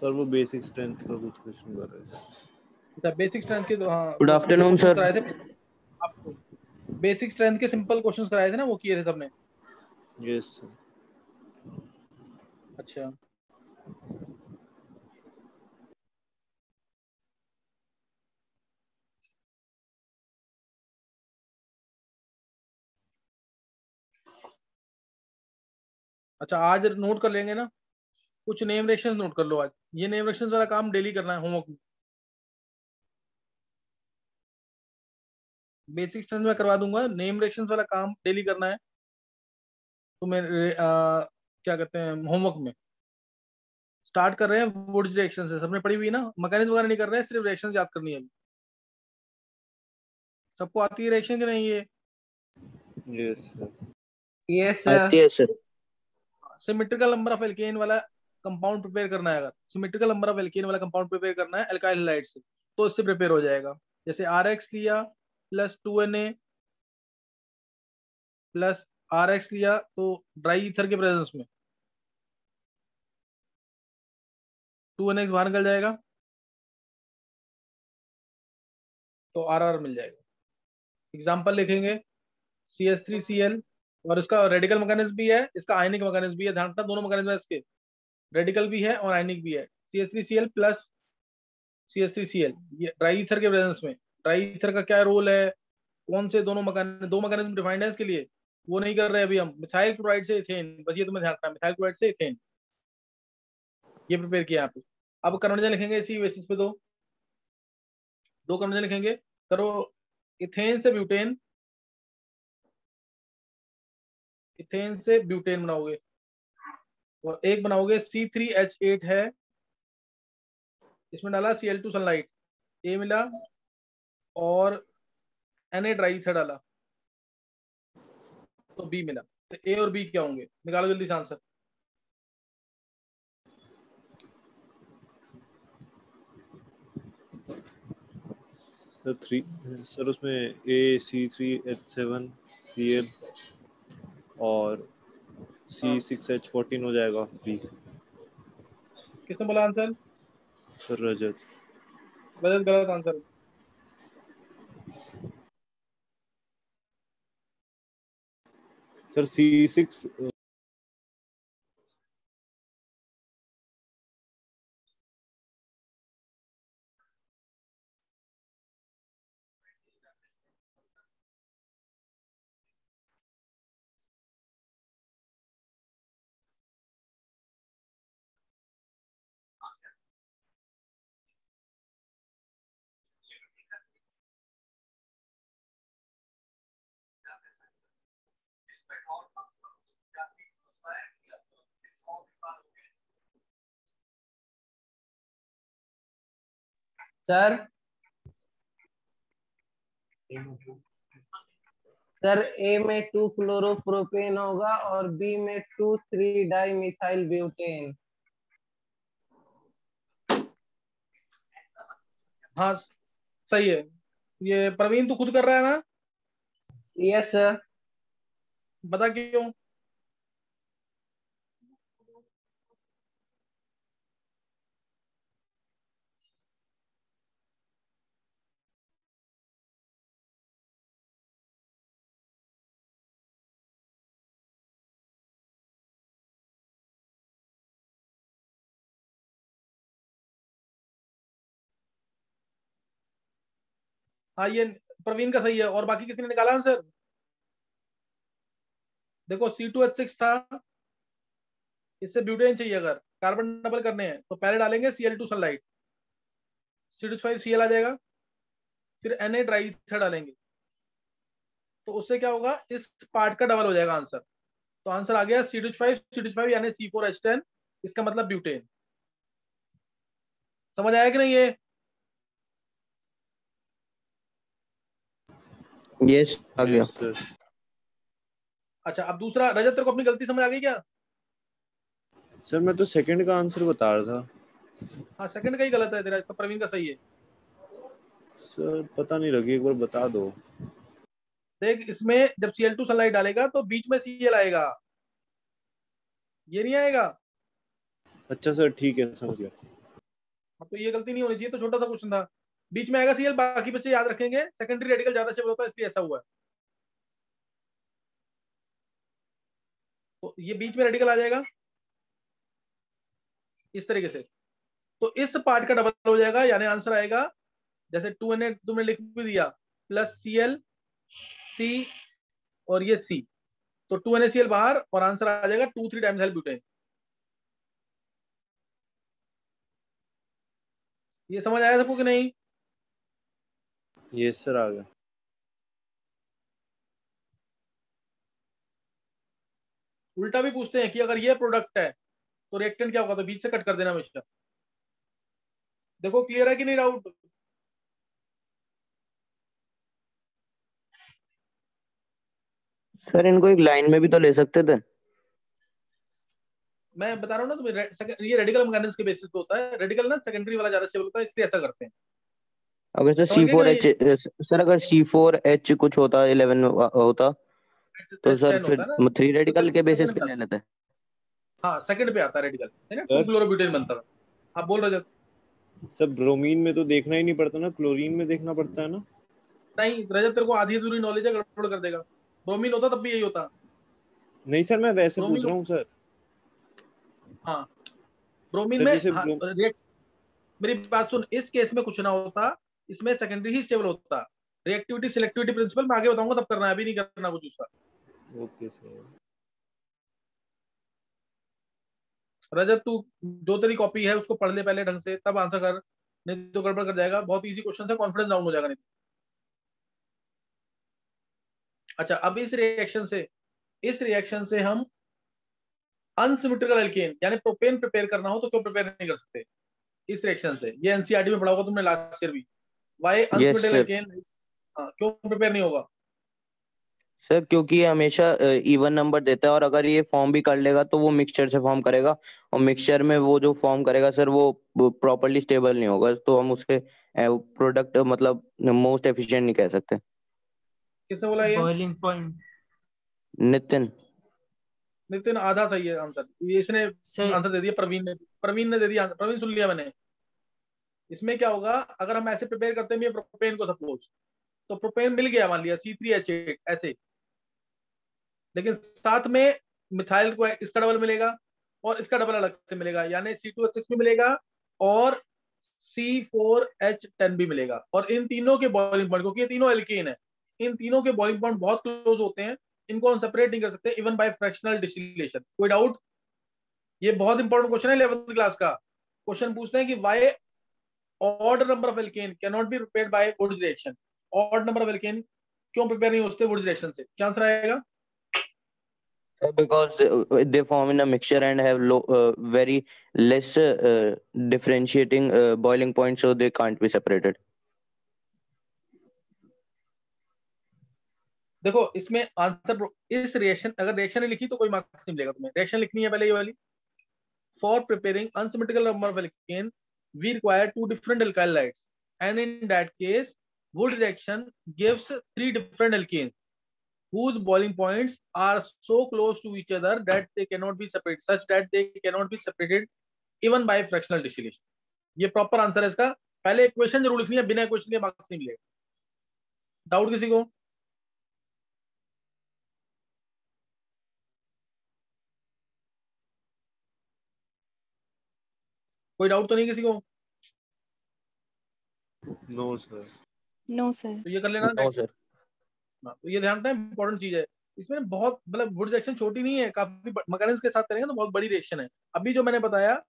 Sir वो basic strength का कुछ क्वेश्चन कर रहे थे। अच्छा बेसिक स्ट्रेंथ के हाँ गुड आफ्टरनून क्वेश्चन सर। कराए थे आपको, बेसिक स्ट्रेंथ के सिंपल क्वेश्चंस कराए थे ना, वो किए थे सबने। Yes sir. अच्छा अच्छा आज नोट कर लेंगे ना, कुछ नेम रिएक्शंस नोट कर लो आज। ये नेम रिएक्शंस वाला काम डेली करना है होमवर्क में। बेसिक स्ट्रेंथ में करवा दूंगा, नेम रिएक्शंस वाला काम डेली करना है। तो मैं क्या कहते हैं होमवर्क में स्टार्ट कर रहे हैं वुड्स रिएक्शन से, सबने पढ़ी हुई है ना, मैकेनिज्म वगैरह नहीं कर रहे हैं, सिर्फ रिएक्शंस याद करनी है। सबको आती है रिएक्शन कि नहीं ये? Yes sir. यस आती है sir. Symmetrical number of alkene वाला कंपाउंड प्रिपेयर करना है, अगर सिमेट्रिकल नंबर ऑफ एल्केन वाला कंपाउंड प्रिपेयर करना है एल्काइल हैलाइड से, तो इससे प्रिपेयर हो जाएगा। जैसे RX लिया प्लस 2Na प्लस RX लिया तो ड्राई ईथर के प्रेजेंस में 2NX बाहर निकल जाएगा तो RR मिल जाएगा। एग्जाम्पल लिखेंगे CH3Cl, और इसका रेडिकल मैकेनिज्म भी है, इसका आयनिक मैकेनिज्म भी है, ध्यान रखना दोनों मैकेनिज्म है इसके, रेडिकल भी है और आयनिक भी है। CH3Cl प्लस CH3Cl, ये ड्राई ईथर के प्रेजेंस में, ड्राई ईथर का क्या रोल है, कौन से दोनों मैकेनिज्म, दो मैकेनिज्म डिफाइंड है इसके लिए, वो नहीं कर रहे अभी हम। मिथाइल क्लोराइड से इथेन, बस ये तुम्हें ध्यान रखना, मिथाइल क्लोराइड से इथेन, ये प्रिपेयर किया यहाँ पे। अब कन्वर्जन लिखेंगे इसी बेसिस पे, दो दो कन्वर्जन लिखेंगे, करो इथेन से ब्यूटेन, इथेन से ब्यूटेन बनाओगे, और एक बनाओगे C3H8 है, इसमें डाला Cl2 सनलाइट, ए मिला, और Na ड्राई ईथर डाला तो बी मिला। तो ए और बी क्या होंगे, निकालो जल्दी से आंसर। सर 3 सर उसमें AC3H7Cl और C6H14 हो जाएगा बी। किसने बोला आंसर? सर रजत। गलत, गलत answer. Sir C6 sir, sir A में 2 क्लोरोप्रोपेन होगा और बी में 2,3 डाइमिथाइल ब्यूटेन। हाँ सही है। ये प्रवीण तू खुद कर रहा है ना? Yes sir. बता क्यों? हाँ ये प्रवीण का सही है, और बाकी किसी ने निकाला आंसर? देखो C2H6 था, इससे ब्यूटेन चाहिए, अगर कार्बन डबल करने हैं तो पहले डालेंगे Cl2 सनलाइट, C2H5Cl आ जाएगा, फिर Na ड्राई ईथर डालेंगे, तो उससे क्या होगा, इस पार्ट का डबल हो जाएगा आंसर। तो आंसर आ गया C2H5 यानी C4H10, इसका मतलब ब्यूटेन। समझ आया कि नहीं ये? यस आ गया। Yes sir. अच्छा अब दूसरा, रजत तेरे को अपनी गलती समझ आ गई क्या? सर मैं तो सेकंड का आंसर बता रहा था। हाँ सेकंड का ही गलत है तेरा, इसका प्रवीण का सही है। सर पता नहीं लगी, एक बार बता दो। देख इसमें जब Cl2 सनलाइट डालेगा तो बीच में Cl आएगा, ये नहीं आएगा। अच्छा सर ठीक है, समझ गया। तो ये गलती नहीं होनी चाहिए, तो छोटा सा क्वेश्चन था। बीच में आएगा सीएल, बाकी बच्चे याद रखेंगे सेकेंडरी रेडिकल ज्यादा स्टेबल होता है इसलिए ऐसा हुआ है। तो ये बीच में रेडिकल आ जाएगा इस तरीके से, तो इस पार्ट का डबल हो जाएगा, यानी आंसर आएगा जैसे 2Na तुमने लिख भी दिया प्लस Cl C और ये C, तो 2NaCl बाहर और आंसर आ जाएगा 2,3 डाइमिथाइल ब्यूटेन। ये समझ आया सबको कि नहीं? ये सर आ गया। उल्टा भी पूछते हैं कि अगर ये प्रोडक्ट है तो रिएक्टेंट क्या होगा, तो बीच से कट कर देना हमेशा। देखो क्लियर है कि नहीं डाउट? सर इनको एक लाइन में भी तो ले सकते थे। मैं बता रहा हूँ ना तुम्हें, ये रेडिकल मैकेनिज्म के बेसिस पे होता है, रेडिकल ना सेकेंडरी वाला ज्यादा स्टेबल होता है इसलिए ऐसा करते हैं। अगर सर समझ गए कि C4H, सर अगर C4H कुछ होता 11 होता तो सर 10 होता फिर है ना, 3 तो रेडिकल के बेसिस सेकंड पे पे ले आता लेते। है। हाँ सेकंड पे आता है रेडिकल, है ना, सर 2 फ्लोरोब्यूटेन बनता था। आप बोल रहे थे? सब ब्रोमीन में तो देखना ही नहीं पड़ता ना, क्लोरीन में देखना पड़ता है ना। नहीं रजत, तेरे को आधी अधूरी नॉलेज है, गड़बड़ कर देगा। ब्रोमीन होता तब भी यही होता। नहीं सर, मैं वैसे पूछ ब्रोमीन, रहा हूँ सर। हाँ ब्रोमीन सर में, जैसे हाँ मेरी बात सुन, इस केस में कुछ ना होता, इसमें सेकेंडरी ही स्टेबल होता। रिएक्टिविटी सिलेक्टिविटी प्रिंसिपल मैं आगे बताऊंगा, तब करना है, अभी नहीं करना कुछ उसका। Okay sir. रजत तू जो तेरी कॉपी है उसको पढ़ ले पहले ढंग से, तब आंसर कर, नहीं तो गड़बड़ कर जाएगा। बहुत इजी क्वेश्चन है, कॉन्फिडेंस डाउन हो जाएगा नहीं। अच्छा अब इस रिएक्शन से हम अनसिमेट्रिकल एल्केन यानी प्रोपेन प्रिपेयर करना हो तो क्यों प्रिपेयर नहीं कर सकते इस रिएक्शन से? ये एनसीईआरटी में पढ़ा होगा तुमने लास्ट ईयर भी। Y yes unsymmetrical sir. Alkene, क्यों प्रिपेयर नहीं होगा? सर क्योंकि ये हमेशा इवन नंबर देता है, और अगर ये फॉर्म भी कर लेगा तो वो मिक्सचर से फॉर्म करेगा, और मिक्सचर में वो जो फॉर्म करेगा सर वो प्रॉपरली स्टेबल नहीं होगा, तो हम उसके प्रोडक्ट मतलब मोस्ट एफिशिएंट नहीं कह सकते। किसने बोला ये? Boiling point. नितिन। नितिन आधा सही है आंसर, ये इसने सर आंसर दे दिया, प्रवीण ने दे दिया आंसर। प्रवीण सुन लिया मैंने। इसमें क्या होगा, अगर हम ऐसे प्रिपेयर करते हैं प्रोपेन को सपोज, तो प्रोपेन मिल गया मान लिया C3H8 ऐसे, लेकिन साथ में मिथाइल को इसका डबल मिलेगा और इसका डबल अलग से मिलेगा, यानी C2H6 भी मिलेगा और C4H10 भी मिलेगा। और इन तीनों के बॉइलिंग पॉइंट, क्योंकि ये तीनों एल्केन है, इन तीनों के बॉइलिंग पॉइंट बहुत क्लोज होते हैं, इनको हम सेपरेट नहीं कर सकते इवन बाय फ्रैक्शनल डिस्टिलेशन। कोई डाउट? ये बहुत इंपॉर्टेंट क्वेश्चन है 11th क्लास का। क्वेश्चन पूछते हैं कि why odd number of alkane can not be prepared by Wurtz reaction. Odd number of alkane क्यों प्रिपेयर नहीं होते वुड्स रिएक्शन से? क्या आंसर आएगा? Because they form in a mixture and have low, very less differentiating boiling point, so they can't be separated. देखो इसमें answer, इस reaction, अगर रिएक्शन नहीं लिखी तो कोई मार्क्स नहीं मिलेगा तुम्हें, रिएक्शन लिखनी है पहले ये वाली। For preparing unsymmetrical number of alkane we require 2 different alkyl lights, and in that case wood reaction gives 3 different alkenes whose boiling points are so close to each other that they cannot be separated, such that they cannot be separated even by fractional distillation। ये proper answer है इसका। पहले equation जरूर लिखनी है, बिना equation के marks नहीं मिलेगा। डाउट किसी को? कोई डाउट तो नहीं किसी को? No sir. No sir. तो ये कर लेना। No sir. तो ये ध्यान रखना इंपॉर्टेंट चीज है। इसमें बहुत मतलब वुड रिएक्शन छोटी नहीं है, काफी मैकेनिज्म के साथ करेंगे तो बहुत बड़ी रिएक्शन है। अभी जो मैंने बताया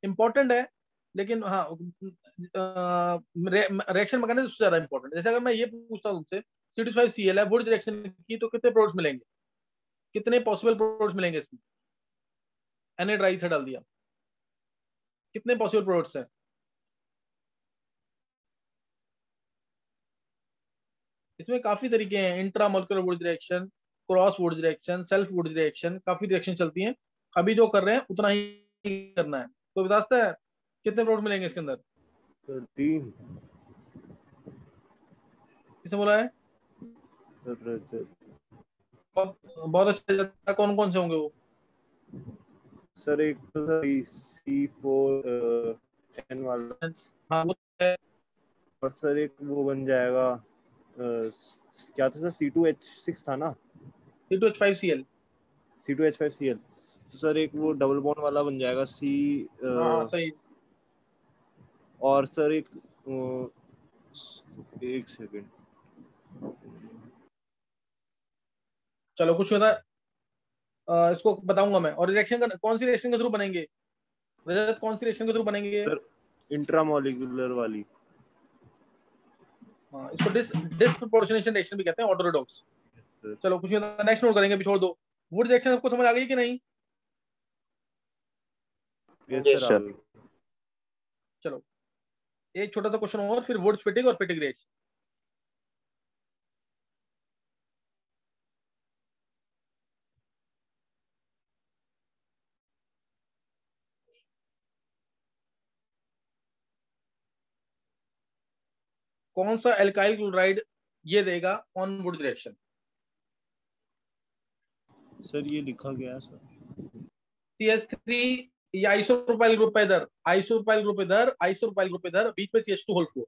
इंपॉर्टेंट है, लेकिन हाँ रिएक्शन मैकेनिज्म उससे ज्यादा इंपॉर्टेंट। जैसे अगर मैं ये पूछता हूँ तुमसे C2H5Cl है, वुड रिएक्शन की तो कितने प्रोडक्ट्स मिलेंगे, कितने पॉसिबल प्रोडक्ट्स मिलेंगे इसमें? Na ड्राई से डाल दिया, कितने पॉसिबल प्रोडक्ट्स हैं? इसमें काफी तरीके हैं, intramolecular would reaction, cross would reaction, self would reaction, काफी रिएक्शन चलती हैं। अभी जो कर रहे हैं उतना ही करना है। तो बता सकता है कितने प्रोडक्ट मिलेंगे इसके अंदर? सर 3। किसने बोला है? सर बहुत अच्छा, कौन कौन से होंगे वो? सर एक तो C4 N वाला। हाँ वो है। और सर एक वो बन जाएगा क्या था सर, C2H6 था ना, C2H5Cl। C2H5Cl। तो सर एक वो डबल बॉन्ड वाला बन जाएगा हाँ हाँ सही। और सर एक सेकंड। चलो कुछ होता है, इसको बताऊंगा मैं। और रिएक्शन का कौन सी रिएक्शन के थ्रू बनेंगे रजत, कौन सी रिएक्शन के थ्रू बनेंगे? सर इंट्रामोलिकुलर वाली। हाँ, इसको डिस्प्रोपोर्शनेशन रिएक्शन भी कहते हैं, ऑटोरेडॉक्स। सर चलो कुछ नहीं, नेक्स्ट नोट करेंगे, अभी छोड़ दो। वुड रिएक्शन आपको समझ आ गई कि नहीं? यस यस सर आ सर। गई। चलो एक छोटा सा क्वेश्चन और, फिर वुड्स फिटिंग और फिटिंग रिएक्शन। कौन सा एल्काइल क्लोराइड ये देगा ऑन वुड रिएक्शन? सर ये लिखा गया है सर। CH3, ये आइसोप्रोपाइल ग्रुप है इधर, आइसोप्रोपाइल ग्रुप इधर, आइसोप्रोपाइल ग्रुप इधर, बीच में CH2 whole 4।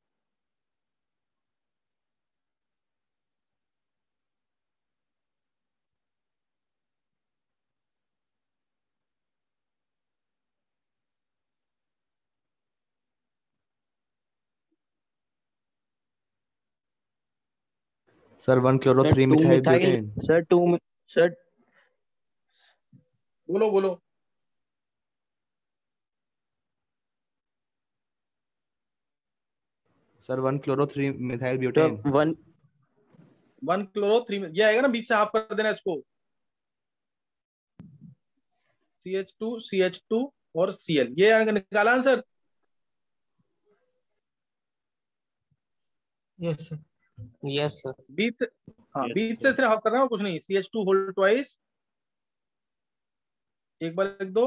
Sir 1 chloro sir 3 two methyl methyl butane. Sir two sir बोलो बोलो। Sir 1 chloro 3 methyl sir butane. 1 chloro 3, ये आएगा ना, बीच से हाफ कर देना इसको। CH2 और Cl, ये आएगा, निकाला answer. Yes sir. Yes sir. बीच, हाँ यस बीच से सर। सिर्फ हाफ करना है और कुछ नहीं। CH2 होल ट्वाइस, एक बार लिख दो।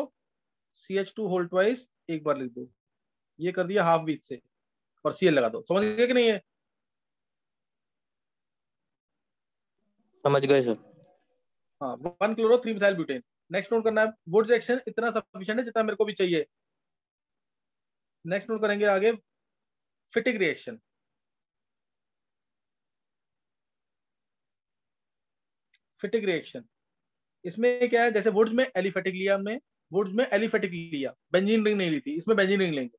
CH2 होल ट्वाइस, एक बार लिख दो। ये कर दिया हाफ बीच से, और Cl लगा दो। समझ गए कि नहीं है? समझ गए सर। हाँ, 1 chloro 3 methyl butane. Next note करना है, वुड रिएक्शन इतना सफिशिएंट है जितना मेरे को भी चाहिए। नेक्स्ट नोट करेंगे आगे, फिटिक रिएक्शन। फिटिक रिएक्शन, इसमें क्या है, जैसे वुड्स में एलिफेटिक लिया हमने, वुड्स में एलिफेटिक लिया, बेंजीन रिंग नहीं ली थी, इसमें बेंजीन रिंग लेंगे।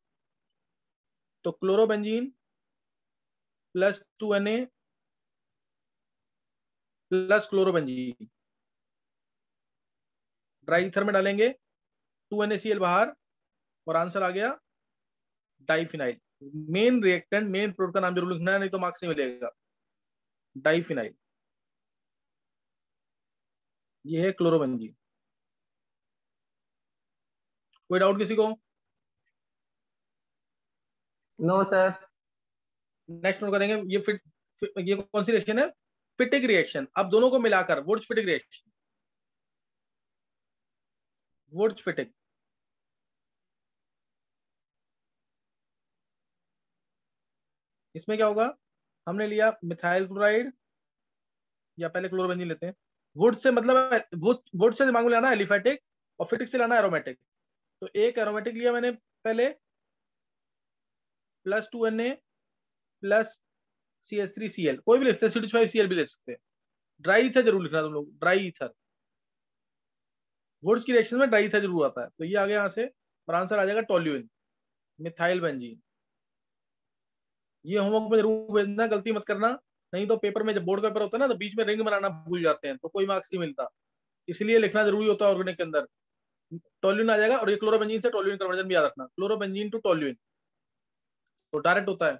तो chlorobenzene plus 2Na plus chlorobenzene, dry ether में डालेंगे, 2NaCl बाहर, और आंसर आ गया diphenyl. Main reactant, main product का नाम जरूर लिखना है, नहीं तो मार्क्स नहीं मिलेगा। डाइफिनाइल, ये है क्लोरोबेंजीन। कोई डाउट किसी को? No sir. नेक्स्ट नोट करेंगे, ये कौन सी रिएक्शन है? Fittig reaction. अब दोनों को मिलाकर Wurtz Fittig reaction, Wurtz Fittig. इसमें क्या होगा, हमने लिया मिथाइल क्लोराइड, या पहले क्लोरोबेंजीन लेते हैं। वुड से मतलब, वुड से दिमाग में लाना एलिफेटिक, और फिटिक से लाना एरोमेटिक। तो एक एरोमेटिक लिया मैंने पहले, प्लस 2Na प्लस CH3Cl, कोई भी ले सकते हैं, CH5Cl भी ले सकते हैं। ड्राई ईथर जरूर लिखना तुम लोग, ड्राई ईथर। वुड्स की रिएक्शन में ड्राई ईथर जरूर आता है। तो ये आ गया यहाँ से, और आंसर आ जाएगा टोल्यूइन, मिथाइल बेंजीन। ये होमवर्क में जरूर भेजना, गलती मत करना, नहीं तो पेपर में जब बोर्ड पेपर होता है ना, तो बीच में रिंग बनाना भूल जाते हैं, तो कोई मार्क्स नहीं मिलता। इसलिए लिखना जरूरी होता है ऑर्गेनिक के अंदर। टोल्यूइन आ जाएगा, और ये क्लोरोबेंजीन से टोल्यूइन कन्वर्जन भी याद रखना, क्लोरोबेंजीन टू टोल्यूइन, तो डायरेक्ट होता है।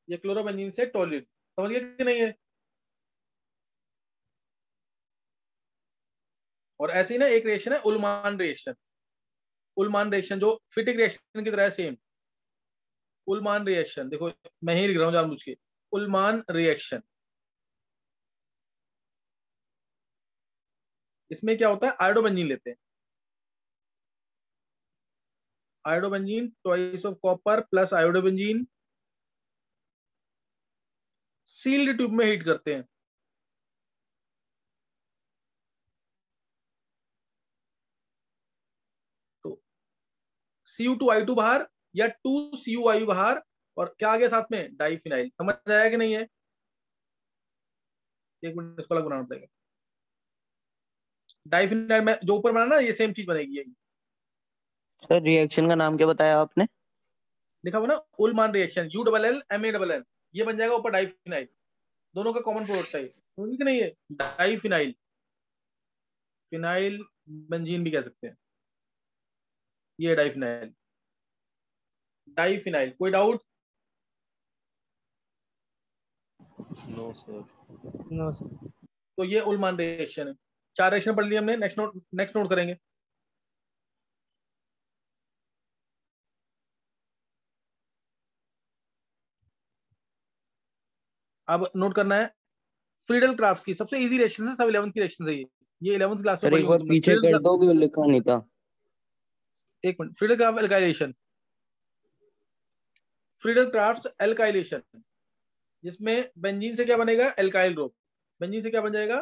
ये क्लोरोबेंजीन से टोल्यूइन, समझ गए कि नहीं है? और ऐसे ही ना एक रिएक्शन है उल्मान रिएक्शन, उल्मान रिएक्शन जो फिटिक रिएक्शन की तरह है सेम। उल्मान रिएक्शन देखो, मैं ही लिख रहा हूँ जानबूझ के, उल्मान रिएक्शन। इसमें क्या होता है, आयोडोबेंजीन लेते हैं, iodobenzene twice of copper plus iodobenzene, sealed tube में हीट करते हैं। तो Cu2 I2 बाहर, या 2 CuI बाहर, और क्या आ गया साथ में, डाइफिनाइल। समझ आया कि नहीं है? एक मिनट, इसको अलग बनाना पड़ेगा। डाइफिनाइल में जो ऊपर बना ना, ये सेम चीज बनेगी। ये सर रिएक्शन का नाम क्या बताया आपने? लिखा हुआ ना, उलमान रिएक्शन, ULLMALL, ये बन जाएगा ऊपर डाइफिनाइल। दोनों का कॉमन प्रोडक्ट है ये, समझ कि नहीं है? डाइफिनाइल, फिनाइल बेंजीन भी कह सकते हैं। ये डाइफिनाइल, डाइफिनाइल। कोई doubt? No sir. No sir. तो ये उलमान रिएक्शन है। 4 रिएक्शन पढ़ लिए हमने। नेक्स्ट नोट करेंगे। अब नोट करना है फ्रीडल क्राफ्ट की सबसे इजी रिएक्शन है, सब 11th की रिएक्शन है ये 11th क्लास में सर पढ़ी एक होंगी बार तुमने। पीछे कर दोगे, लिखा नहीं था। एक minute, Friedel craft alkylation, Friedel craft alkylation, जिसमें बेंजीन से क्या बनेगा, एल्काइल ग्रुप। बेंजीन से क्या बन जाएगा,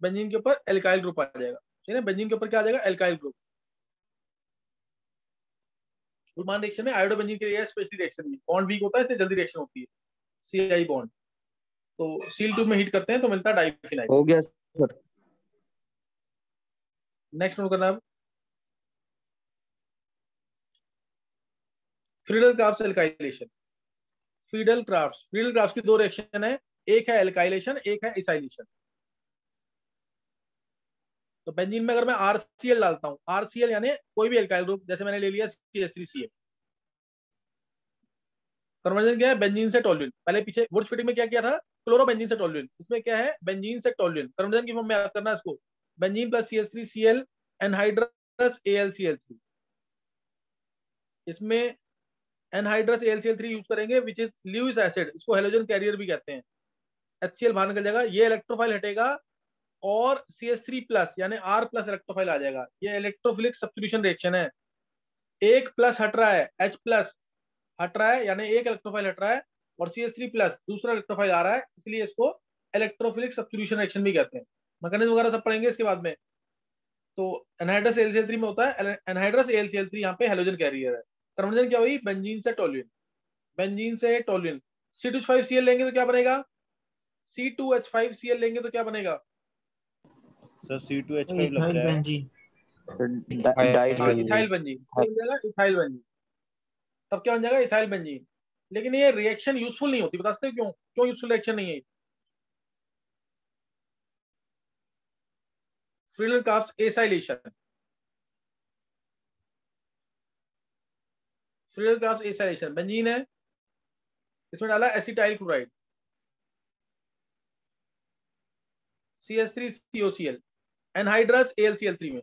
बेंजीन के ऊपर एल्काइल ग्रुप आ जाएगा, ठीक है ना? बेंजीन के ऊपर क्या आ जाएगा, एल्काइल ग्रुप। उलमान रिएक्शन में आयोडो बेंजीन के लिए स्पेशल रिएक्शन में बॉन्ड वीक होता है, इससे जल्दी रिएक्शन होती है, CI बॉन्ड। तो सील ट्यूब में हीट करते हैं तो मिलता है डाइफिनाइल। हो गया सर। नेक्स्ट नोट करना है अब, Friedel craft alkylation. Friedel craft की 2 रिएक्शन है, एक है एल्काइलेशन, एक है इसाइलेशन। तो बेंजीन में अगर मैं RCl डालता हूँ, RCl यानी कोई भी एल्काइल ग्रुप, जैसे मैंने ले लिया CH3Cl, कन्वर्जन क्या है, बेंजीन से टोल्यूइन। पहले पीछे वुड्स फिटिंग में क्या किया था, क्लोरोबेंजीन से टोल्यूइन। इसमें क्या है, बेंजीन से टोल्यूइन। कन्वर्जन की फॉर्म में याद करना है इसको, benzene plus CH3Cl anhydrous AlCl3। इसमें एनहाइड्रस AlCl3 यूज करेंगे, विच इज ल्यूइस एसिड, इसको हेलोजन कैरियर भी कहते हैं। HCl बाहर निकल जाएगा, ये इलेक्ट्रोफाइल हटेगा, और CH3 प्लस यानी R प्लस इलेक्ट्रोफाइल आ जाएगा। ये इलेक्ट्रोफिलिक सब्स्टिट्यूशन रिएक्शन है। एक प्लस हट रहा है, H प्लस हट रहा है, यानी एक इलेक्ट्रोफाइल हट रहा है, और CH3 प्लस दूसरा इलेक्ट्रोफाइल आ रहा है, इसलिए इसको इलेक्ट्रोफिलिक सब्स्टिट्यूशन रिएक्शन भी कहते हैं। मैकेनिज्म वगैरह सब पढ़ेंगे इसके बाद में। तो एनहाइड्रस AlCl3 में होता है, एनहाइड्रस AlCl3 यहाँ पे हेलोजन कैरियर है। कन्वर्जन क्या हुई, बेंजीन से टोल्यूइन, बेंजीन से टोल्यूइन। C2H5Cl लेंगे तो क्या बनेगा, C2H5Cl लेंगे तो क्या बनेगा, सर C2H5 लग इथाइल जाएगा। बेंजीन। डाइट हाँ बेंजीन। इथाइल बेंजीन, क्या बन जाएगा, इथाइल बेंजीन। तब क्या बन जाएगा, इथाइल बेंजीन। लेकिन ये रिएक्शन यूजफुल नहीं होती, बता सकते हो क्यों, क्यों यूजफुल रिएक्शन नहीं है? Friedel Crafts acylation, Friedel Crafts acylation, benzene है, इसमें डाला acetyl chloride, CH3COCl, anhydrous AlCl3 में,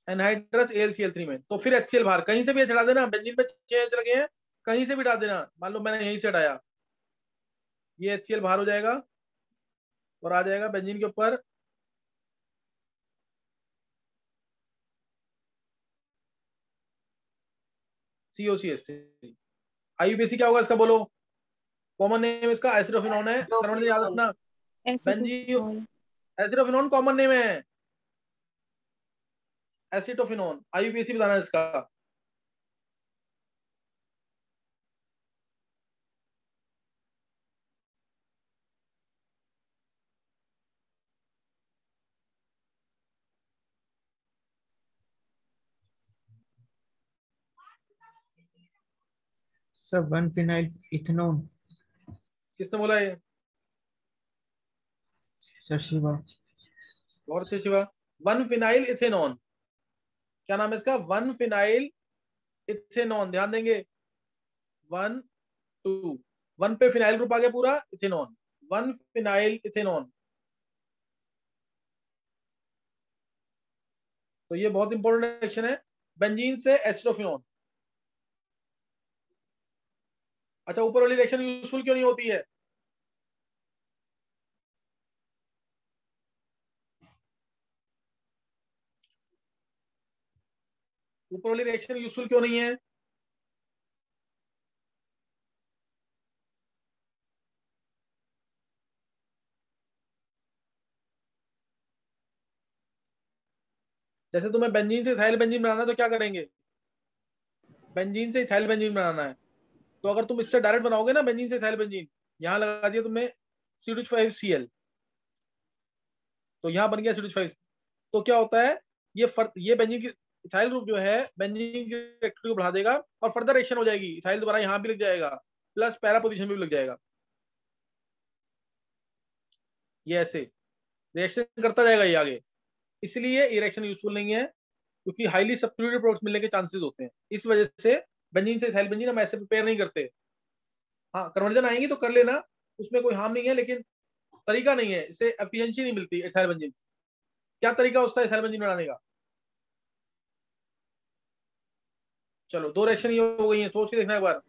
एनहाइड्रस AlCl3 में। तो फिर HCl बाहर, कहीं से भी हटा देना, बेंजीन में 6 लगे हैं, कहीं से भी हटा देना। मान लो मैंने यहीं से हटाया, ये HCl बाहर हो जाएगा, और आ जाएगा बेंजीन के ऊपर COCH3। IUPAC क्या होगा इसका, बोलो? कॉमन नेम इसका एसिडोफिनॉन है, कन्वर्जन याद रखना। बेंजीन, एसिडोफिनॉन कॉमन नेम है, एसिटोफिनॉन। IUPAC बताना है इसका। Sir 1 phenyl ethanol. किसने बोला ये? सर शिवा। बहुत अच्छे शिवा। 1 फिनाइल इथेनॉन, क्या नाम है इसका, 1 फिनाइल इथेनॉन। ध्यान देंगे, 1 2, 1 पे फिनाइल ग्रुप आ गया पूरा, इथेनॉन, 1 फिनाइल इथेनॉन। तो ये बहुत इंपॉर्टेंट रिएक्शन है, बेंजीन से एसिटोफिनॉन। अच्छा, ऊपर वाली रिएक्शन यूजफुल क्यों नहीं होती है? ऊपर वाली रिएक्शन यूजफुल क्यों नहीं है? जैसे तुम्हें बेंजीन से इथाइल बेंजीन बनाना है तो क्या करेंगे, बेंजीन से इथाइल बेंजीन बनाना है, तो अगर तुम इससे डायरेक्ट बनाओगे ना बेंजीन से इथाइल बेंजीन, यहाँ लगा दिया तुमने CH5Cl, तो यहाँ बन गया CH5, तो क्या होता है, ये बेंजीन की इथाइल ग्रुप जो है बेंजीन की एक्टिविटी को बढ़ा देगा और फर्दर रिएक्शन हो जाएगी, इथाइल दोबारा यहाँ भी लग जाएगा प्लस पैरा पोजीशन में भी लग जाएगा, ये ऐसे रिएक्शन करता जाएगा ये आगे, इसलिए ये रिएक्शन यूजफुल नहीं है, क्योंकि हाईली सब्स्टिट्यूटेड प्रोडक्ट्स मिलने के चांसेस होते हैं, इस वजह से बेंजीन से इथाइल बेंजीन हम ऐसे प्रिपेयर नहीं करते। हाँ कन्वर्जन आएंगी तो कर लेना, उसमें कोई हार्म नहीं है, लेकिन तरीका नहीं है, इससे एफिशिएंसी नहीं मिलती इथाइल बेंजीन। क्या तरीका होता है इथाइल बेंजीन बनाने का, चलो दो रिएक्शन ये हो गई है, सोच के देखना एक बार,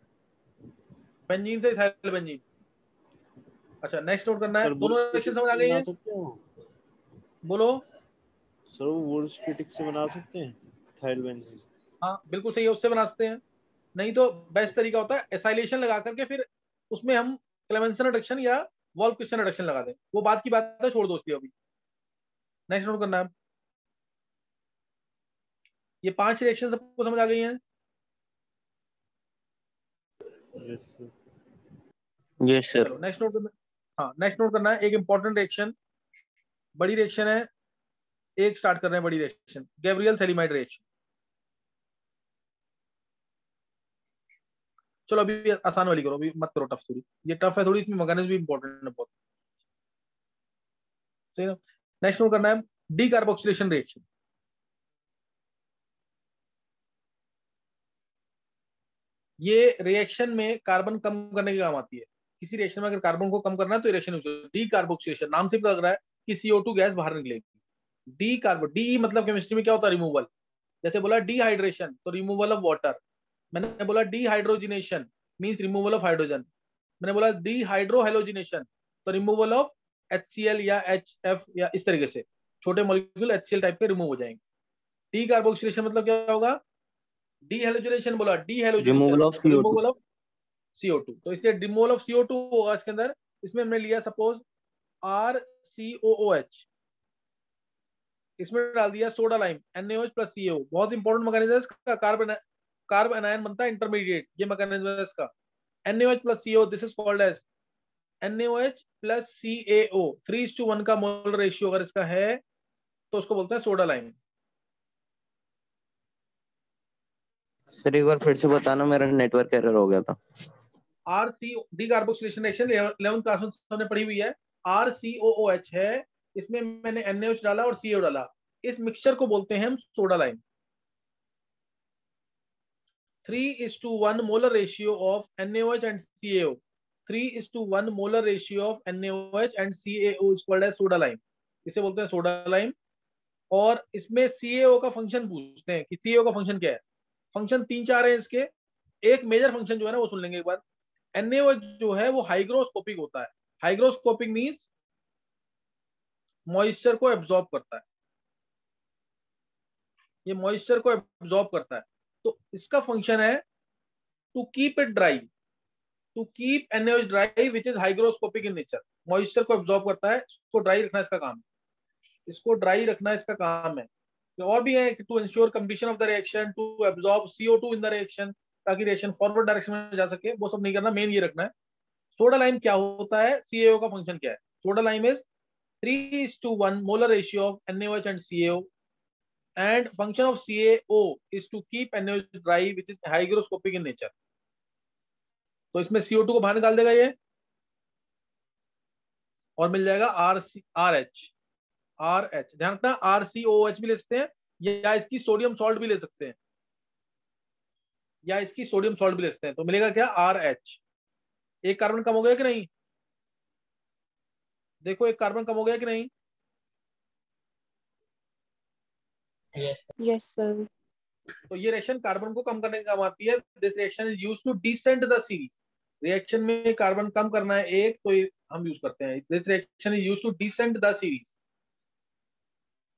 बेंजीन से इथाइल बेंजीन। अच्छा नेक्स्ट नोट करना है, सर दोनों रिएक्शन समझ आ गई बना है, सकते हो बोलो। सर, वो वोल्स्टेटिक से बना सकते हैं इथाइल बेंजीन? हाँ बिल्कुल सही है, उससे बना सकते हैं, नहीं तो बेस्ट तरीका होता है एसाइलेशन लगा करके फिर उसमें हम क्लेमेंसन रिडक्शन या वॉल्फ क्रिस्टन रिडक्शन लगा दें, वो बात की बात है, छोड़ दो उसकी अभी। नेक्स्ट नोट करना है, ये 5 रिएक्शन सबको समझ आ गई हैं? Yes sir. Yes sir. चलो नेक्स्ट नोट करना, हाँ नेक्स्ट नोट करना है, एक इंपॉर्टेंट रिएक्शन, बड़ी रिएक्शन है, एक स्टार्ट कर रहे हैं बड़ी रिएक्शन, गैब्रियल सेलिमाइड रिएक्शन। चलो अभी आसान वाली करो, अभी मत करो टफ थोड़ी, ये टफ है थोड़ी, इसमें मैकेनिज्म भी इंपॉर्टेंट है बहुत, सही है। नेक्स्ट नोट करना है, डी कार्बोक्सिलेशन रिएक्शन। ये रिएक्शन में कार्बन कम करने के काम आती है, किसी रिएक्शन में अगर कार्बन को कम करना है तो रिएक्शन यूज करो, डी कार्बोक्सिलेशन, नाम से पता लग रहा है कि CO2 गैस बाहर निकलेगी। डी कार्बो, डी मतलब केमिस्ट्री में क्या होता है, रिमूवल, जैसे बोला डिहाइड्रेशन तो रिमूवल ऑफ वाटर, मैंने बोला dehydrogenation means removal of hydrogen, मैंने बोला डिहाइड्रोहेलोजिनेशन तो रिमूवल ऑफ HCl या HF या इस तरीके से छोटे मॉलिक्यूल HCl टाइप के रिमूव हो जाएंगे। डी कार्बोक्सिलेशन मतलब क्या होगा, डीहेलोजिनेशन बोला, डीहेलोजिनेशन रिमूवल ऑफ तो CO2। रिमूवल ऑफ CO2, तो इसलिए रिमूवल ऑफ CO2 होगा इसके अंदर, इसमें हमने लिया सपोज RCOOH, इसमें डाल दिया soda lime NaOH plus CaO, बहुत इंपॉर्टेंट मैकेनिज्म है इसका, कार्ब एनायन बनता है इंटरमीडिएट, ये मैकेनिज्म है इसका, NaOH plus CO, this is called as NaOH plus CaO, 3:1 का मोलर रेशियो अगर इसका है तो उसको बोलते हैं सोडा लाइम। सर एक बार फिर से बताना, मेरा नेटवर्क एरर हो गया था। D carboxylation reaction 11th class में हमने पढ़ी हुई है, RCOOH है, इसमें मैंने NaOH डाला और CO डाला, इस मिक्सचर को बोलते हैं हम soda lime. 3:1 molar ratio of NaOH and CaO, 3:1 molar ratio of NaOH and CaO is called as soda lime, इसे बोलते हैं सोडा लाइम। और इसमें CaO का फंक्शन पूछते हैं कि CaO का फंक्शन क्या है, फंक्शन 3-4 है इसके, एक मेजर फंक्शन जो है ना वो सुन लेंगे एक बार। NaOH जो है वो हाइग्रोस्कोपिक होता है, हाइग्रोस्कोपिक मींस मॉइस्चर को एब्जॉर्ब करता है, ये मॉइस्चर को एब्जॉर्ब करता है, तो इसका फंक्शन है to keep it dry, to keep NaOH dry which is hygroscopic in nature, moisture को एब्जॉर्ब करता है, इसको ड्राई रखना इसका काम है, इसको ड्राई रखना इसका काम है। तो और भी है to ensure completion of the reaction, to absorb CO2 in the reaction, ताकि रिएक्शन फॉरवर्ड डायरेक्शन में जा सके, वो सब नहीं करना, मेन ये रखना है। सोडा लाइम क्या होता है, CaO का फंक्शन क्या है, soda lime is 3:1 molar ratio of NaOH and CaO, and function of CaO is to keep NaOH dry which is hygroscopic in nature, तो इसमें CO2 को बाहर निकाल देगा ये और मिल जाएगा RH, ध्यान रखना RCOH भी ले सकते हैं या इसकी सोडियम सॉल्ट भी ले सकते हैं, या इसकी सोडियम सॉल्ट भी ले सकते हैं, तो मिलेगा क्या RH, एक कार्बन कम हो गया कि नहीं, देखो एक कार्बन कम हो गया कि नहीं, यस सर। तो ये रिएक्शन कार्बन को कम करने का काम आती है, this reaction is used to descent the series, reaction में कार्बन कम करना है एक तो हम यूज करते हैं, this reaction is used to descent the series,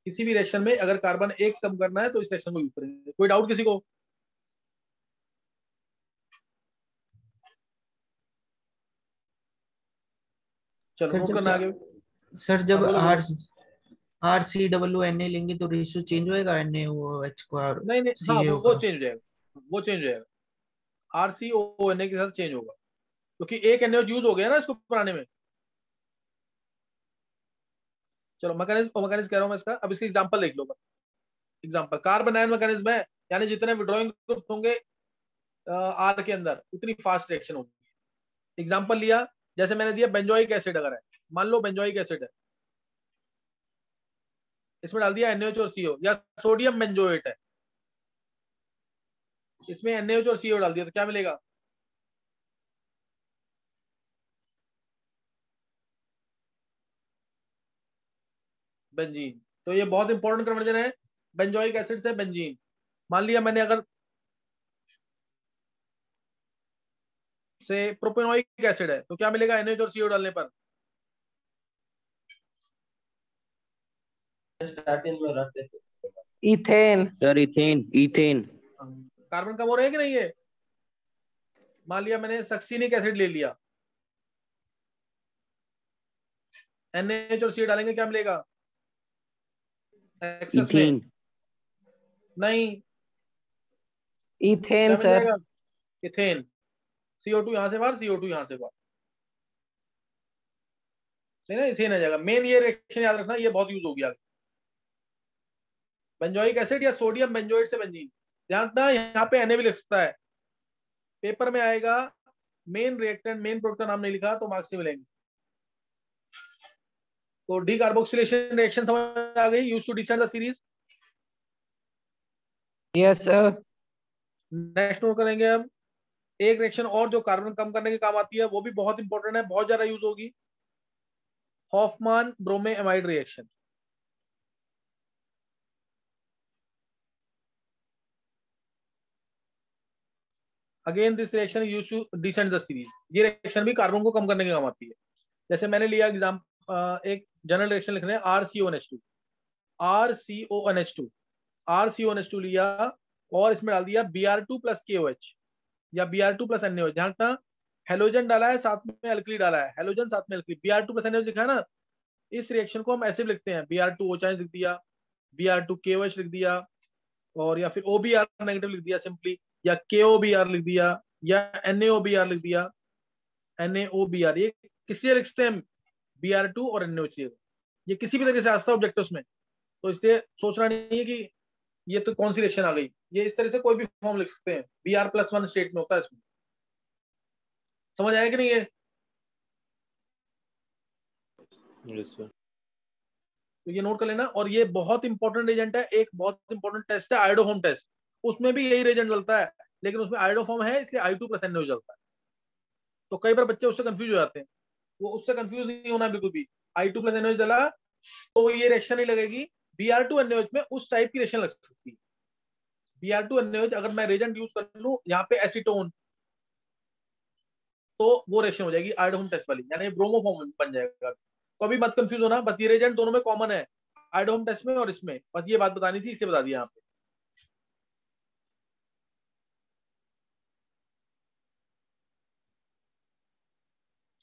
किसी भी रिएक्शन में अगर कार्बन एक कम करना है तो इस रिएक्शन को यूज करेंगे। कोई डाउट किसी को, चलो सर नोट जब करना आगे। सर जब हाँ, बोलो, बोलो। RCOO लेंगे तो रेशियो चेंज होएगा NaOH का और नहीं नहीं, हाँ CaO वो का। चेंज हो जाएगा, वो चेंज हो जाएगा, RCOO के साथ चेंज होगा, क्योंकि एक NaOH यूज हो गया ना इसको बनाने में। चलो मैकेनिज्म कह रहा हूँ मैं इसका, अब इसकी एग्जांपल देख लो। एग्जांपल कार्बन आयन मैकेनिज्म है, यानी जितने विड्रॉइंग ग्रुप होंगे आर के अंदर उतनी फास्ट रिएक्शन होगी। एग्जांपल लिया, जैसे मैंने दिया बेंजोइक एसिड, अगर है मान लो बेंजोइक एसिड है, इसमें डाल दिया NaOH और CO, या सोडियम बेंजोएट है, इसमें NaOH और CO डाल दिया, तो क्या मिलेगा? बेंजीन। तो ये बहुत इंपॉर्टेंट कन्वर्जन है, बेंजोइक एसिड से बेंजीन। मान लिया मैंने अगर से प्रोपेनोइक एसिड है, तो क्या मिलेगा NaOH और CO डालने पर? Ethane. Sir ethane, ethane. Carbon कम हो रहे हैं कि नहीं है? मान लिया मैंने सक्सिनिक एसिड ले लिया, NaOH और CO डालेंगे, क्या मिलेगा एक्सेस में? इथेन। नहीं, इथेन क्या मिल सर। जाएगा? इथेन। CO2 यहां से बाहर, CO2 यहां से बाहर, सही ना, इथेन आ जाएगा। मेन ये रिएक्शन याद रखना, ये बहुत यूज होगी आगे। बेंजोइक एसिड या सोडियम बेंजोएट से बेंजीन, ध्यान रखना यहाँ पे Na भी लिख सकता है, पेपर में आएगा। मेन रिएक्टेंट, मेन प्रोडक्ट का नाम नहीं लिखा तो मार्क्स नहीं मिलेंगे। तो डी कार्बोक्सिलेशन रिएक्शन समझ आ गई, use to descend the series. Yes sir. Next note करेंगे हम एक रिएक्शन और जो कार्बन कम करने के काम आती है, वो भी बहुत इंपॉर्टेंट है, बहुत ज्यादा यूज होगी, Hofmann bromamide reaction. Again this reaction use to descend the series. ये रिएक्शन भी कार्बन को कम करने के काम आती है। जैसे मैंने लिया एग्जाम, एक जनरल रिएक्शन लिख रहे हैं, RCONH2, RCONH2, RCONH2 लिया और इसमें डाल दिया Br2 प्लस KOH या Br2 प्लस NaOH। ध्यान रखना हेलोजन डाला है, साथ में एल्कली डाला है, हेलोजन साथ में एल्कली, Br2 प्लस NaOH लिखा है ना। इस रिएक्शन को हम ऐसे भी लिखते हैं, Br2OH लिख दिया, Br2KOH लिख दिया, और या फिर OBr नेगेटिव लिख दिया सिंपली, या KOBr लिख दिया, या NaOBr लिख दिया, NaOBr। ये किससे लिखते हैं? Br2 और NaOH। ये किसी भी तरीके से आता है ऑब्जेक्टिव्स में, तो इसलिए सोचना नहीं है कि ये तो कौन सी रिएक्शन आ गई। ये इस तरह से कोई भी फॉर्म लिख सकते हैं, Br+1 स्टेट में होता है इसमें। समझ आया कि नहीं है? Yes sir. तो ये नोट कर लेना। और ये बहुत इंपॉर्टेंट एजेंट है, एक बहुत इंपॉर्टेंट टेस्ट है आयोडोफॉर्म टेस्ट, उसमें भी यही रेजेंट चलता है, लेकिन उसमें आयोडोफॉर्म है इसलिए I2 प्लस NaOH चलता है। तो कई बार बच्चे उससे कंफ्यूज हो जाते हैं, वो उससे कंफ्यूज नहीं होना बिल्कुल भी। I2 प्लस NaOH चला तो ये रिएक्शन नहीं लगेगी, Br2 NaOH में उस टाइप की रिएक्शन लग सकती है। Br2 NaOH अगर मैं रेजेंट यूज कर लूं यहाँ पे एसीटोन, तो वो रिएक्शन हो जाएगी आयोडोफॉर्म टेस्ट वाली, यानी ब्रोमोफॉर्म बन जाएगा। तो अभी मत कंफ्यूज होना, बस ये रिएजेंट दोनों में कॉमन है, आयोडोफॉर्म टेस्ट में और इसमें, बस ये बात बतानी थी, इससे बता दिया यहाँ पे।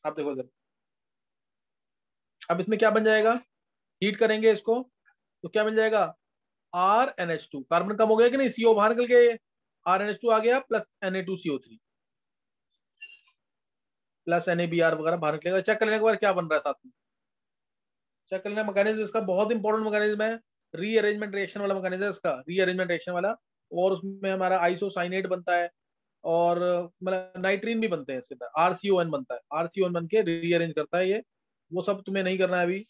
आप देखो इधर, अब इसमें क्या बन जाएगा, हीट करेंगे इसको तो क्या मिल जाएगा, RNH2। कार्बन कम हो गया कि नहीं, CO बाहर निकल गया, RNH2 आ गया, प्लस Na2CO3 प्लस NaBr वगैरह बाहर निकलेगा। चेक करने के बाद क्या बन रहा है साथ में, चेक करना। मैकेनिज्म इसका बहुत इंपॉर्टेंट मैकेनिज्म है, रीअरेंजमेंट रिएक्शन वाला मैकेनिज्म है इसका, रीअरेंजमेंट रिएक्शन वाला। और उसमें हमारा आइसोसाइनेट बनता है, और मतलब नाइट्रीन भी बनते हैं इसके अंदर, RCON बनता है, RCON बन के रीअरेंज करता है ये। वो सब तुम्हें नहीं करना है अभी,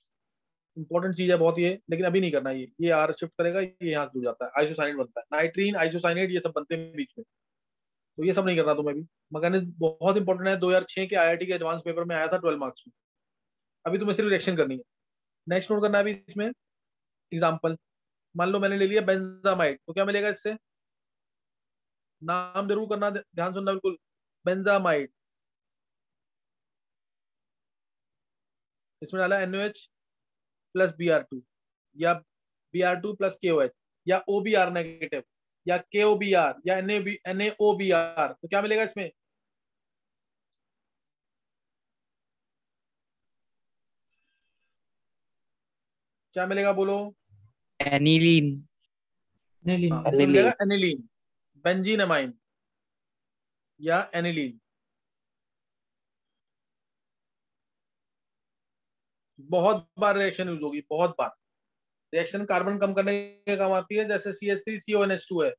इंपॉर्टेंट चीज है बहुत ये, लेकिन अभी नहीं करना। ये R शिफ्ट करेगा, ये यहाँ जुड़ जाता है, आइसोसाइनेट बनता है, नाइट्रीन आइसोसाइनेट ये सब बनते हैं बीच में। तो ये सब नहीं करना तुम्हें भी। मैकेनिज्म बहुत इंपॉर्टेंट है, 2006 के IIT के एडवांस पेपर में आया था 12 मार्क्स में। अभी तुम्हें सिर्फ रिएक्शन करनी है। नेक्स्ट नोट करना है अभी इसमें एग्जाम्पल। मान लो मैंने ले लिया बेंजामाइड, तो क्या मिलेगा इससे, नाम जरूर करना, ध्यान सुनना बिल्कुल, बेंजामाइड। इसमें डाला NaOH प्लस Br2, या Br2 प्लस KOH, या OBr नेगेटिव, या KOBr, या NaOBr, तो क्या मिलेगा इसमें, क्या मिलेगा बोलो? एनिलीन। हाँ, इसमें मिलेगा एनिलीन, बेंजीन अमाइन या एनिलीन। बहुत बार रिएक्शन यूज होगी, बहुत बार। रिएक्शन कार्बन कम करने के काम आती है, जैसे CH3CONH2 है।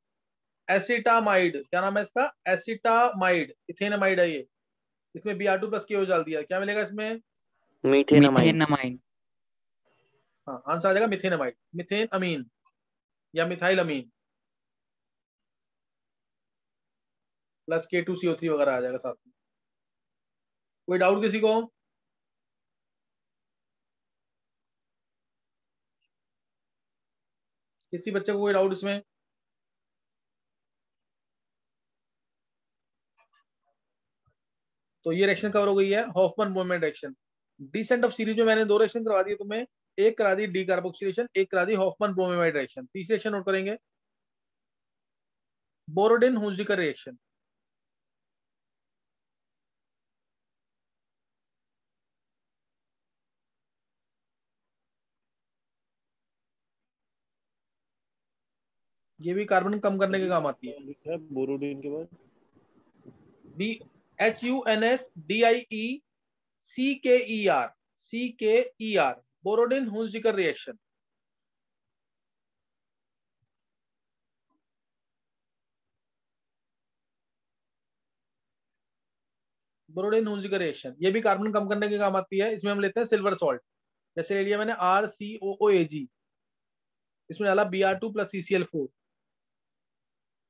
एसिटामाइड, क्या नाम है इसका? एसिटामाइड, इथेनामाइड है ये। इसमें Br2 प्लस KO डाल दिया, क्या मिलेगा इसमें? मीथेनामाइन। मीथेनामाइन। हाँ, आंसर आ जाएगा मिथेनामाइड, मिथेन अमीन या मिथाइल अमीन, प्लस K2CO3 वगैरह आ जाएगा साथ में। कोई डाउट किसी को? किसी बच्चे को कोई डाउट इसमें? तो ये रिएक्शन कवर हो गई है, Hoffmann Bolman reaction. Descent of series में मैंने 2 रिएक्शन करवा दिए तुम्हें, एक करा दी डी कार्बोक्सिलेशन, एक करा दी हॉफमैन ब्रोमीमाइड रिएक्शन। तीसरी रिएक्शन नोट करेंगे, बोरोडिन हुंजिकर रिएक्शन। ये भी कार्बन कम करने के काम आती है। लिखा है बोरोडिन के बाद? BHUNSDIECKER, Borodin Hunsdiecker reaction. Borodin Hunsdiecker reaction, ये भी कार्बन कम करने के काम आती है। इसमें हम लेते हैं सिल्वर सॉल्ट, जैसे ले लिया मैंने RCOOAG, इसमें डाला Br2 प्लस CCl4,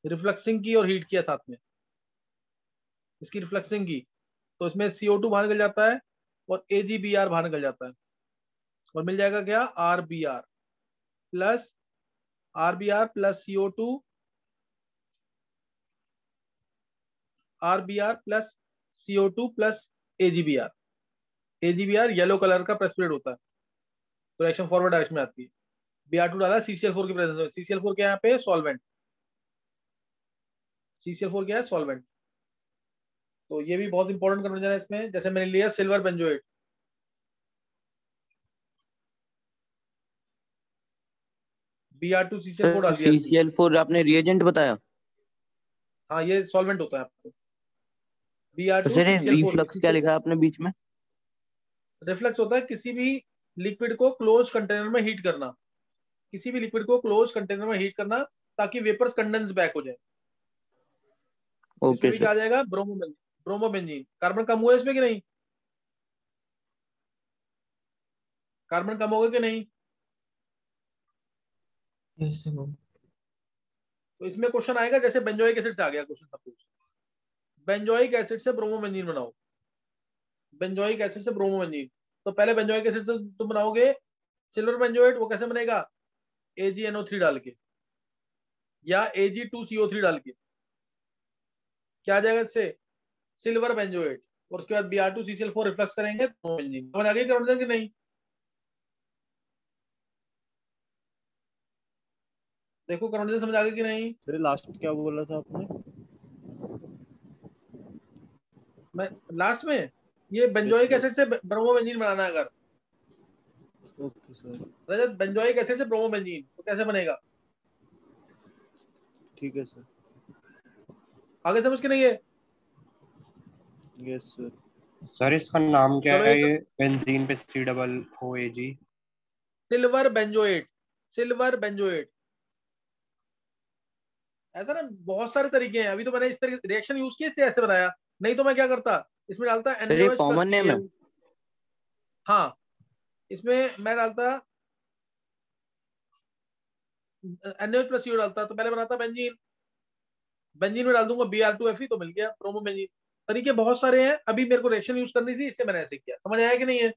रिफ्लक्सिंग की और हीट किया साथ में, इसकी रिफ्लक्सिंग की, तो इसमें CO2 बाहर निकल जाता है और AgBr बाहर निकल जाता है, और मिल जाएगा क्या? RBr plus CO2, RBr plus CO2 plus AgBr। AgBr yellow colour का प्रेसिपिटेट होता है, तो रिएक्शन फॉरवर्ड डायरेक्शन में आती है। Br2 डाला CCl4 की प्रेजेंस में, CCl4 क्या है यहाँ पे? सॉल्वेंट। CCl4 क्या है? सॉल्वेंट। तो ये भी बहुत इंपॉर्टेंट कन्वर्जन है इसमें। जैसे मैंने लिया सिल्वर बेंजोएट, Br2 CCl4 डाल दिया इसमें। CCl4 आपने रिएजेंट बताया? हाँ, ये सॉल्वेंट होता है आपको। Br2 सर CCl4 रिफ्लक्स क्या लिखा है आपने बीच में? रिफ्लक्स होता है किसी भी लिक्विड को क्लोज कंटेनर में हीट करना, किसी भी लिक्विड को क्लोज कंटेनर में हीट करना, ताकि वेपर्स कंडेंस बैक हो जाए। इसमें ओके भी सर। क्या आ जाएगा? ब्रोमोबेंजीन। कार्बन कम हुआ है इसमें कि नहीं? कार्बन कम होगा कि नहीं? Yes, sir. तो इसमें क्वेश्चन आएगा, जैसे बेंजोइक एसिड से आ गया क्वेश्चन, सपोज बेंजोइक एसिड से ब्रोमोबेंजीन बनाओ, बेंजोइक एसिड से ब्रोमोबेंजीन। तो पहले बेंजोइक एसिड से तुम बनाओगे सिल्वर बेंजोएट, वो कैसे बनेगा? AgNO3 डाल के या Ag2CO3 डाल के, क्या आ जाएगा इससे? Silver benzoate. और उसके बाद Br2 CCl4 रिफ्लक्स करेंगे, ब्रोमोबेंजीन। समझ आ गई कन्वर्जन कि नहीं? देखो कन्वर्जन समझ आ गई कि नहीं? सर लास्ट क्या बोला था आपने? मैं लास्ट में ये बेंजोइक एसिड से ब्रोमोबेंजीन बनाना है अगर, ओके सर, रजत, बेंजोइक एसिड से ब्रोमोबेंजीन तो कैसे बनेगा? ठीक है सर। आगे समझ के नहीं है? Yes sir. सर इसका नाम क्या चलो है? एक ये बेंजीन पे COOAG। Silver benzoate, silver benzoate. ऐसा ना बहुत सारे तरीके हैं, अभी तो मैंने इस तरह रिएक्शन यूज किया इसलिए ऐसे बनाया, नहीं तो मैं क्या करता, इसमें डालता सर ये NaOH प्लस कॉमन नेम है? Cl। हाँ, इसमें मैं डालता NaOH प्लस CO डालता, तो पहले बनाता बेंजीन, बेंजीन में डाल दूंगा Br2Fe, तो मिल गया ब्रोमोबेंजीन। तरीके बहुत सारे हैं, अभी मेरे को रिएक्शन यूज करनी थी इससे मैंने ऐसे किया। समझ आया कि नहीं है?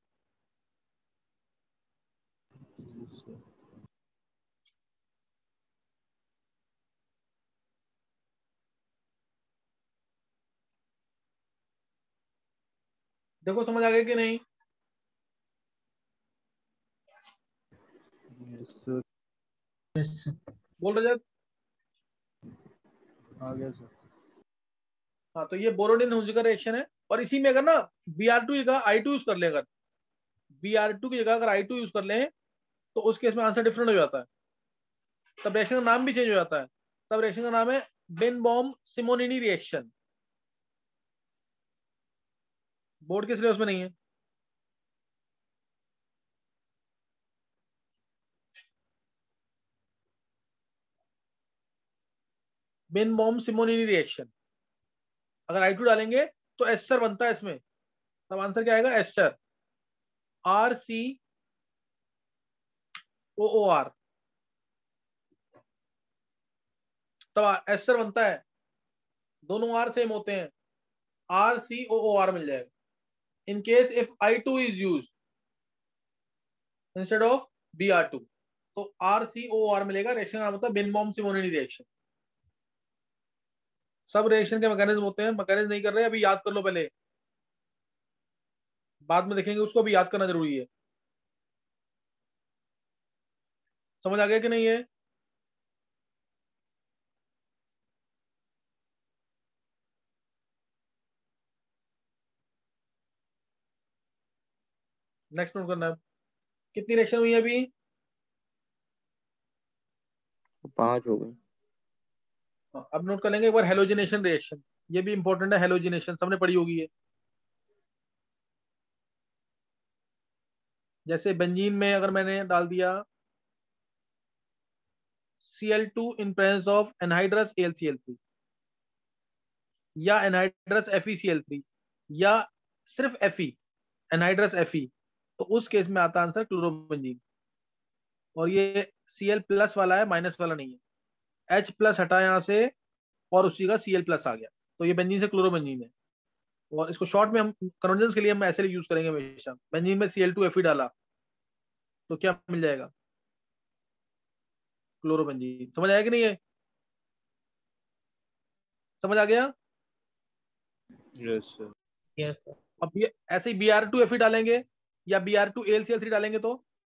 देखो समझ आ गया कि नहीं? Yes sir. Yes, sir. बोल रहे जब। आ गया सर। हाँ, तो ये बोरोडिन हुंजिकर रिएक्शन है, और इसी में अगर ना Br2 की जगह I2 यूज कर ले, अगर Br2 की जगह अगर I2 यूज कर ले, तो उस केस में आंसर डिफरेंट हो जाता है, तब रिएक्शन का नाम भी चेंज हो जाता है। तब रिएक्शन का नाम है बेनबॉम सिमोनिनी रिएक्शन। बोर्ड के सिलेबस में नहीं है। बेनबॉम सिमोनिनी रिएक्शन, अगर I2 डालेंगे तो एस्टर बनता है इसमें, तब आंसर क्या आएगा? एस्टर, RCOOR, तब एस्टर बनता है। दोनों R सेम होते हैं, RCOOR मिल जाएगा। In case if I2 is used instead of Br2, तो RCOR मिलेगा। रिएक्शन का नाम होता है बेनबॉम सिमोनिनी रिएक्शन। सब रिएक्शन के मैकेनिज्म होते हैं, मैकेनिज्म नहीं कर रहे, अभी याद कर लो पहले, बाद में देखेंगे, उसको भी याद करना जरूरी है। समझ आ गया कि नहीं है? नेक्स्ट नोट करना है। कितनी रिएक्शन हुई है अभी? 5 हो गए। अब नोट कर लेंगे एक बार हेलोजिनेशन रिएक्शन, ये भी इंपॉर्टेंट है। हेलोजिनेशन सबने पढ़ी होगी ये। जैसे बेंजीन में अगर मैंने डाल दिया Cl2 in presence of anhydrous AlCl3 या anhydrous FeCl3 या सिर्फ Fe, anhydrous Fe, तो उस केस में आता आंसर क्लोरोबेंजीन। और ये Cl प्लस वाला है, माइनस वाला नहीं है। H प्लस हटा यहाँ से और उसी का Cl प्लस आ गया, तो ये बेंजीन से क्लोरोबेंजीन है। और इसको शॉर्ट में हम कन्वर्जेंस के लिए हम ऐसे यूज करेंगे हमेशा। बेंजीन में Cl2 Fe डाला तो क्या मिल जाएगा? क्लोरोबेंजीन। समझ आया कि नहीं है? समझ आ गया? Yes sir. Yes sir. अब ये ऐसे ही Br2 Fe डालेंगे या Br2 AlCl3 डालेंगे तो